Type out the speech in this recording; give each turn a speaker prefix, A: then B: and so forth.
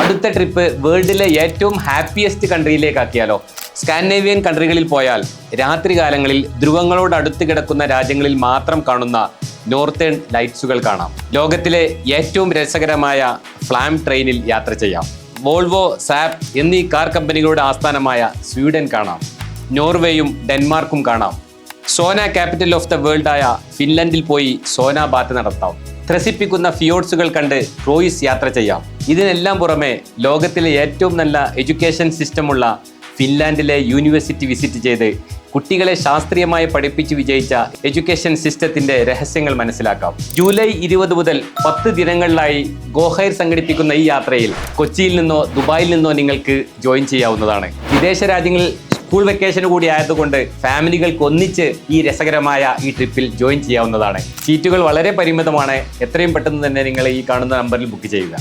A: അടുത്ത ട്രിപ്പ് വേൾഡിലെ ഏറ്റവും happiest കൺട്രിയിലേക്കാക്കിയാലോ? Scandinavian കൺട്രികളിൽ പോയാൽ രാത്രികാലങ്ങളിൽ ധ്രുവങ്ങളോട് അടുത്ത് കിടക്കുന്ന രാജ്യങ്ങളിൽ മാത്രം കാണുന്ന നോർത്തേൺ ലൈറ്റ്സുകൾ കാണാം. ലോകത്തിലെ ഏറ്റവും രസകരമായ ഫ്ലാം ട്രെയിനിൽ യാത്ര ചെയ്യാം. വോൾവോ, സാപ്പ് എന്നീ കാർ കമ്പനികളുടെ ആസ്ഥാനമായ സ്വീഡൻ കാണാം. നോർവേയും ഡെൻമാർക്കും കാണാം. Sona capital of the world ആയ ഫിൻലൻഡിൽ പോയി സോന ബാത്ത് നടത്താം. ത്രസിപ്പിക്കുന്ന ഫിയോർഡ്സുകൾ കണ്ട് ക്രൂയിസ് യാത്ര ചെയ്യാം. ഇതിനെല്ലാം പുറമെ ലോകത്തിലെ ഏറ്റവും നല്ല എഡ്യൂക്കേഷൻ സിസ്റ്റമുള്ള ഫിൻലാൻഡിലെ യൂണിവേഴ്സിറ്റി വിസിറ്റ് ചെയ്ത് കുട്ടികളെ ശാസ്ത്രീയമായി പഠിപ്പിച്ച് വിജയിച്ച എഡ്യൂക്കേഷൻ സിസ്റ്റത്തിന്റെ രഹസ്യങ്ങൾ മനസ്സിലാക്കാം. ജൂലൈ 20 മുതൽ 10 ദിനങ്ങളിലായി ഗോഹൈർ സംഘടിപ്പിക്കുന്ന ഈ യാത്രയിൽ കൊച്ചിയിൽ നിന്നോ ദുബായിൽ നിന്നോ നിങ്ങൾക്ക് ജോയിൻ ചെയ്യാവുന്നതാണ്. വിദേശ രാജ്യങ്ങളിൽ സ്കൂൾ വെക്കേഷൻ കൂടി ആയതുകൊണ്ട് ഫാമിലികൾക്ക് ഒന്നിച്ച് ഈ രസകരമായ ഈ ട്രിപ്പിൽ ജോയിൻ ചെയ്യാവുന്നതാണ്. സീറ്റുകൾ വളരെ പരിമിതമാണ്. എത്രയും പെട്ടെന്ന് തന്നെ നിങ്ങൾ ഈ കാണുന്ന നമ്പറിൽ ബുക്ക് ചെയ്യുക.